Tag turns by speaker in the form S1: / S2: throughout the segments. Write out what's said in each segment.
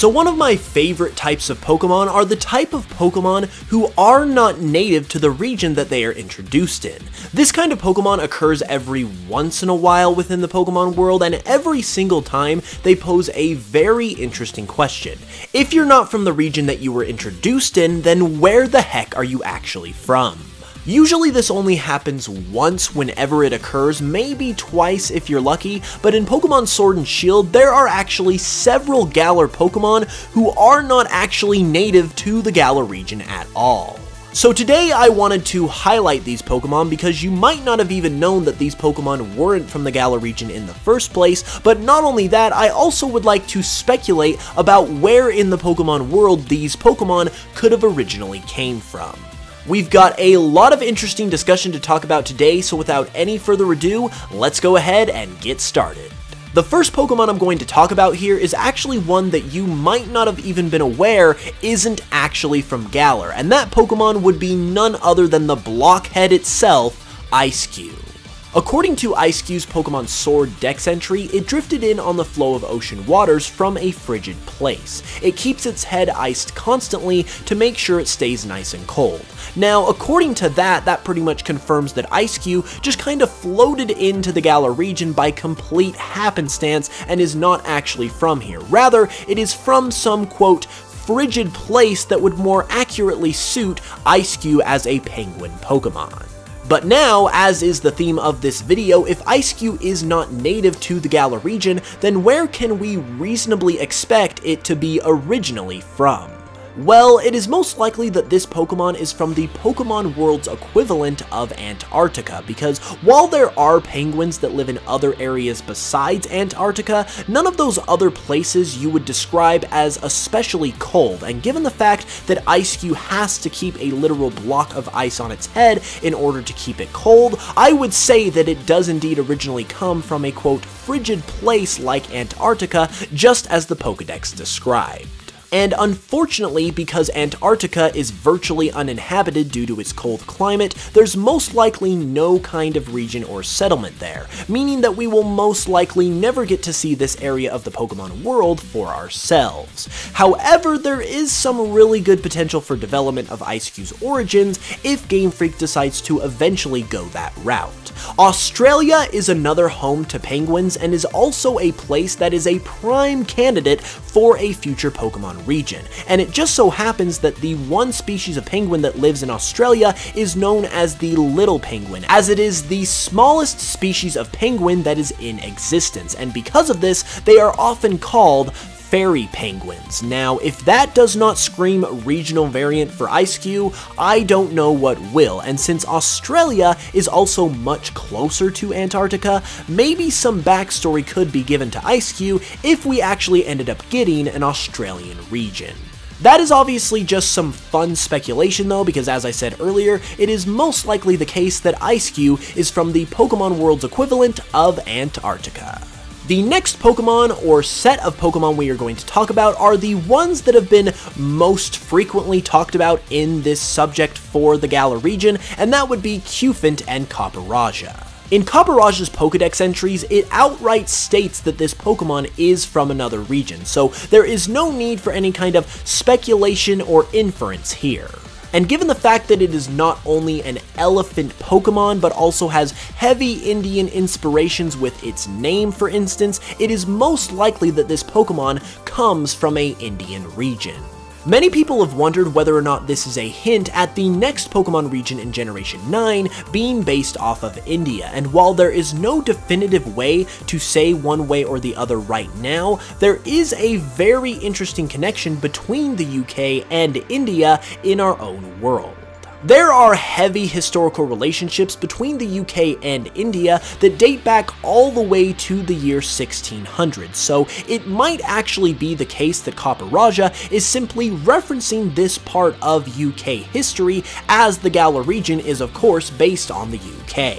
S1: So one of my favorite types of Pokemon are the type of Pokemon who are not native to the region that they are introduced in. This kind of Pokemon occurs every once in a while within the Pokemon world, and every single time they pose a very interesting question. If you're not from the region that you were introduced in, then where the heck are you actually from? Usually this only happens once whenever it occurs, maybe twice if you're lucky, but in Pokemon Sword and Shield, there are actually several Galar Pokemon who are not actually native to the Galar region at all. So today I wanted to highlight these Pokemon because you might not have even known that these Pokemon weren't from the Galar region in the first place, but not only that, I also would like to speculate about where in the Pokemon world these Pokemon could have originally came from. We've got a lot of interesting discussion to talk about today, so without any further ado, let's go ahead and get started. The first Pokemon I'm going to talk about here is actually one that you might not have even been aware isn't actually from Galar, and that Pokemon would be none other than the blockhead itself, Eiscue. According to Eiscue's Pokemon Sword Dex entry, it drifted in on the flow of ocean waters from a frigid place. It keeps its head iced constantly to make sure it stays nice and cold. Now, according to that pretty much confirms that Eiscue just kind of floated into the Galar region by complete happenstance and is not actually from here. Rather, it is from some, quote, frigid place that would more accurately suit Eiscue as a penguin Pokemon. But now, as is the theme of this video, if Eiscue is not native to the Galar region, then where can we reasonably expect it to be originally from? Well, it is most likely that this Pokemon is from the Pokemon world's equivalent of Antarctica, because while there are penguins that live in other areas besides Antarctica, none of those other places you would describe as especially cold, and given the fact that Eiscue has to keep a literal block of ice on its head in order to keep it cold, I would say that it does indeed originally come from a, quote, frigid place like Antarctica, just as the Pokedex described. And unfortunately, because Antarctica is virtually uninhabited due to its cold climate, there's most likely no kind of region or settlement there, meaning that we will most likely never get to see this area of the Pokemon world for ourselves. However, there is some really good potential for development of Eiscue's origins if Game Freak decides to eventually go that route. Australia is another home to penguins and is also a place that is a prime candidate for a future Pokemon region, and it just so happens that the one species of penguin that lives in Australia is known as the little penguin, as it is the smallest species of penguin that is in existence, and because of this, they are often called fairy penguins. Now, if that does not scream regional variant for Eiscue, I don't know what will, and since Australia is also much closer to Antarctica, maybe some backstory could be given to Eiscue if we actually ended up getting an Australian region. That is obviously just some fun speculation though, because as I said earlier, it is most likely the case that Eiscue is from the Pokemon world's equivalent of Antarctica. The next Pokemon, or set of Pokemon we are going to talk about, are the ones that have been most frequently talked about in this subject for the Galar region, and that would be Kufint and Copperajah. In Copperajah's Pokedex entries, it outright states that this Pokemon is from another region, so there is no need for any kind of speculation or inference here. And given the fact that it is not only an elephant Pokemon, but also has heavy Indian inspirations with its name, for instance, it is most likely that this Pokemon comes from an Indian region. Many people have wondered whether or not this is a hint at the next Pokemon region in Generation 9 being based off of India, and while there is no definitive way to say one way or the other right now, there is a very interesting connection between the UK and India in our own world. There are heavy historical relationships between the UK and India that date back all the way to the year 1600, so it might actually be the case that Copperajah is simply referencing this part of UK history, as the Galar region is of course based on the UK.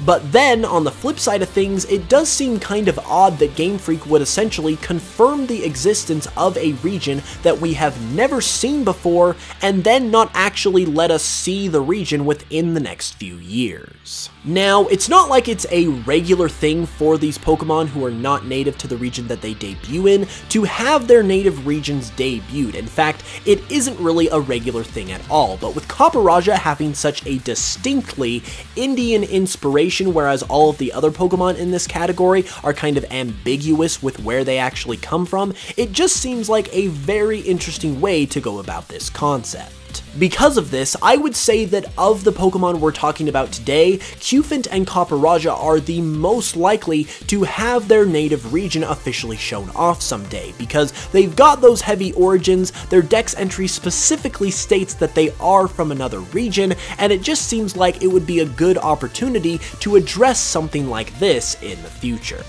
S1: But then, on the flip side of things, it does seem kind of odd that Game Freak would essentially confirm the existence of a region that we have never seen before, and then not actually let us see the region within the next few years. Now, it's not like it's a regular thing for these Pokemon who are not native to the region that they debut in to have their native regions debuted. In fact, it isn't really a regular thing at all, but with Copperajah having such a distinctly Indian inspiration, whereas all of the other Pokemon in this category are kind of ambiguous with where they actually come from, it just seems like a very interesting way to go about this concept. Because of this, I would say that of the Pokemon we're talking about today, Kufint and Copperajah are the most likely to have their native region officially shown off someday, because they've got those heavy origins, their dex entry specifically states that they are from another region, and it just seems like it would be a good opportunity to address something like this in the future.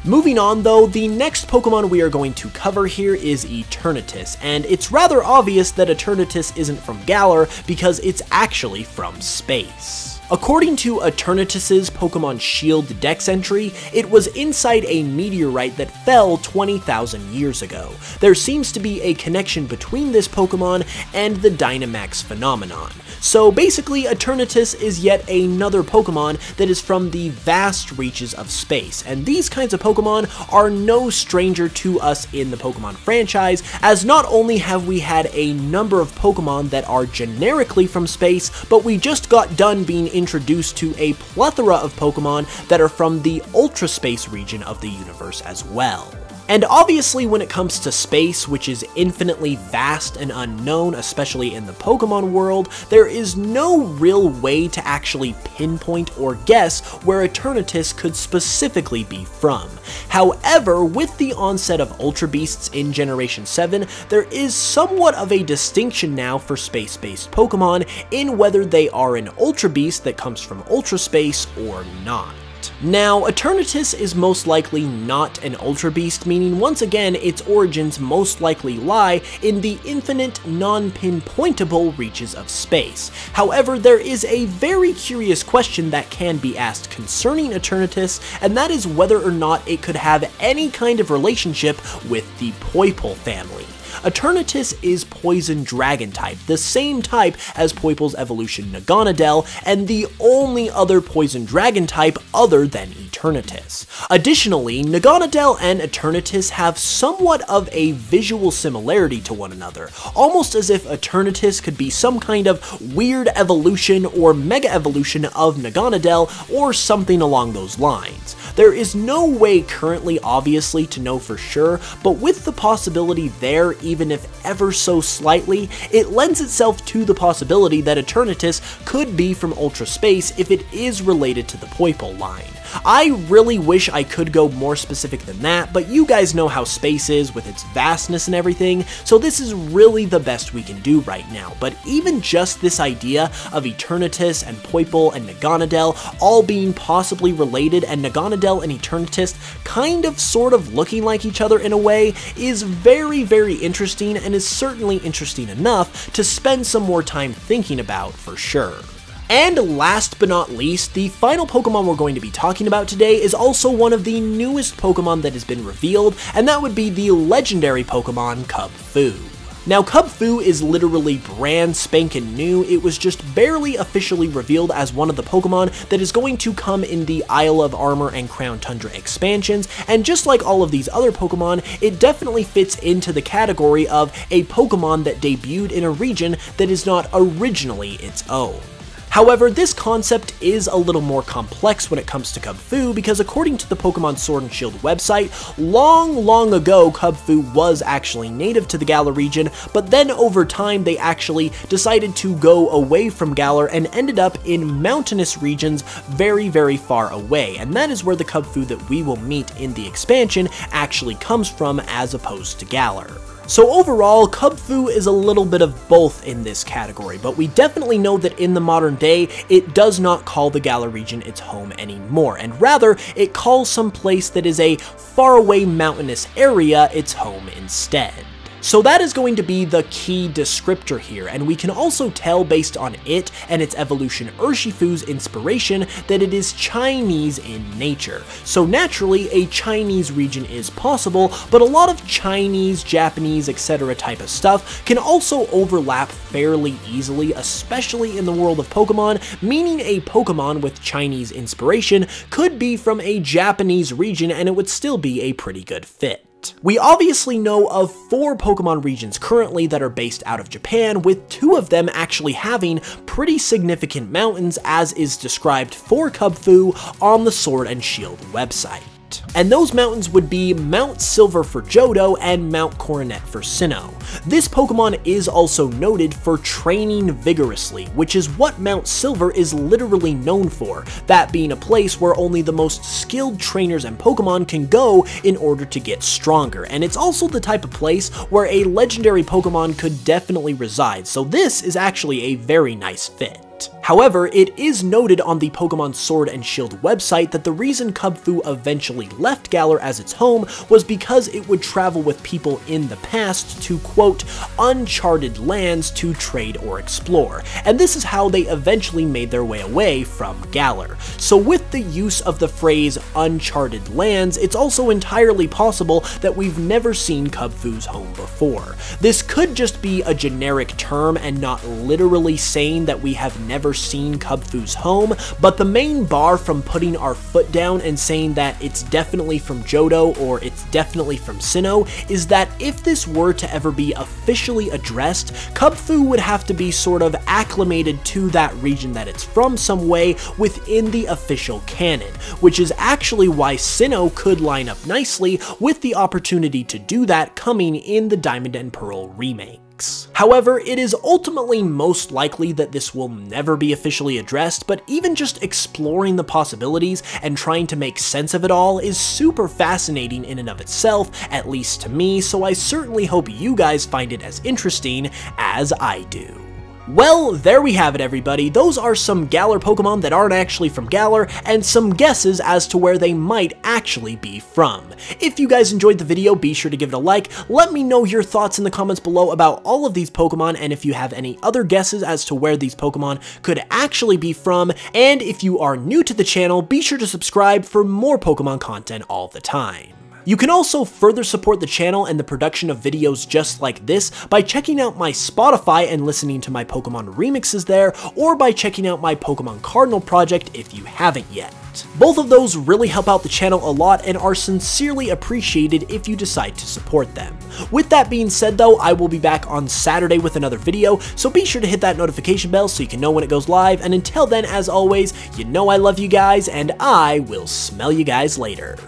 S1: Moving on though, the next Pokemon we are going to cover here is Eternitus, and it's rather obvious that Eternitus isn't from Galar because it's actually from space. According to Eternitus's Pokemon Shield dex entry, it was inside a meteorite that fell 20,000 years ago. There seems to be a connection between this Pokemon and the Dynamax phenomenon. So basically, Eternitus is yet another Pokemon that is from the vast reaches of space, and these kinds of Pokemon are no stranger to us in the Pokemon franchise, as not only have we had a number of Pokemon that are generically from space, but we just got done being introduced to a plethora of Pokemon that are from the Ultra Space region of the universe as well. And obviously when it comes to space, which is infinitely vast and unknown, especially in the Pokemon world, there is no real way to actually pinpoint or guess where Eternitus could specifically be from. However, with the onset of Ultra Beasts in Generation 7, there is somewhat of a distinction now for space-based Pokemon in whether they are an Ultra Beast that comes from Ultra Space or not. Now, Eternitus is most likely not an Ultra Beast, meaning once again its origins most likely lie in the infinite, non-pinpointable reaches of space. However, there is a very curious question that can be asked concerning Eternitus, and that is whether or not it could have any kind of relationship with the Poipole family. Eternitus is Poison Dragon type, the same type as Poipole's evolution Naganadel, and the only other Poison Dragon type other than Eternitus. Additionally, Naganadel and Eternitus have somewhat of a visual similarity to one another, almost as if Eternitus could be some kind of weird evolution or mega evolution of Naganadel or something along those lines. There is no way currently obviously to know for sure, but with the possibility there, even if ever so slightly, it lends itself to the possibility that Eternitus could be from Ultra Space if it is related to the Poipole line. I really wish I could go more specific than that, but you guys know how space is with its vastness and everything, so this is really the best we can do right now. But even just this idea of Eternitus and Poipole and Naganadel all being possibly related, and Naganadel and Eternitus kind of sort of looking like each other in a way, is very, very interesting, and is certainly interesting enough to spend some more time thinking about for sure. And last but not least, the final Pokemon we're going to be talking about today is also one of the newest Pokemon that has been revealed, and that would be the legendary Pokemon Cub Food. Now, Cub Food is literally brand spanking new. It was just barely officially revealed as one of the Pokemon that is going to come in the Isle of Armor and Crown Tundra expansions, and just like all of these other Pokemon, it definitely fits into the category of a Pokemon that debuted in a region that is not originally its own. However, this concept is a little more complex when it comes to Cub Food, because according to the Pokemon Sword and Shield website, long ago Cub Food was actually native to the Galar region, but then over time they actually decided to go away from Galar and ended up in mountainous regions very far away, and that is where the Cub Food that we will meet in the expansion actually comes from, as opposed to Galar. So overall, Cub Food is a little bit of both in this category, but we definitely know that in the modern day, it does not call the Galar region its home anymore, and rather, it calls some place that is a faraway mountainous area its home instead. So that is going to be the key descriptor here, and we can also tell based on it and its evolution Urshifu's inspiration that it is Chinese in nature. So naturally, a Chinese region is possible, but a lot of Chinese, Japanese, etc. type of stuff can also overlap fairly easily, especially in the world of Pokemon, meaning a Pokemon with Chinese inspiration could be from a Japanese region and it would still be a pretty good fit. We obviously know of 4 Pokemon regions currently that are based out of Japan, with 2 of them actually having pretty significant mountains, as is described for Cub Food on the Sword and Shield website. And those mountains would be Mount Silver for Johto and Mount Coronet for Sinnoh. This Pokemon is also noted for training vigorously, which is what Mount Silver is literally known for, that being a place where only the most skilled trainers and Pokemon can go in order to get stronger, and it's also the type of place where a legendary Pokemon could definitely reside, so this is actually a very nice fit. However, it is noted on the Pokemon Sword and Shield website that the reason Cub Food eventually left Galar as its home was because it would travel with people in the past to, quote, uncharted lands to trade or explore, and this is how they eventually made their way away from Galar. So with the use of the phrase uncharted lands, it's also entirely possible that we've never seen Cub Food's home before. This could just be a generic term and not literally saying that we have never seen Cub Food's home, but the main bar from putting our foot down and saying that it's definitely from Johto or it's definitely from Sinnoh is that if this were to ever be officially addressed, Cub Food would have to be sort of acclimated to that region that it's from some way within the official canon, which is actually why Sinnoh could line up nicely with the opportunity to do that coming in the Diamond and Pearl remake. However, it is ultimately most likely that this will never be officially addressed, but even just exploring the possibilities and trying to make sense of it all is super fascinating in and of itself, at least to me, so I certainly hope you guys find it as interesting as I do. Well, there we have it, everybody. Those are some Galar Pokemon that aren't actually from Galar, and some guesses as to where they might actually be from. If you guys enjoyed the video, be sure to give it a like. Let me know your thoughts in the comments below about all of these Pokemon, and if you have any other guesses as to where these Pokemon could actually be from. And if you are new to the channel, be sure to subscribe for more Pokemon content all the time. You can also further support the channel and the production of videos just like this by checking out my Spotify and listening to my Pokemon remixes there, or by checking out my Pokemon Cardinal project if you haven't yet. Both of those really help out the channel a lot and are sincerely appreciated if you decide to support them. With that being said though, I will be back on Saturday with another video, so be sure to hit that notification bell so you can know when it goes live, and until then, as always, you know I love you guys, and I will smell you guys later.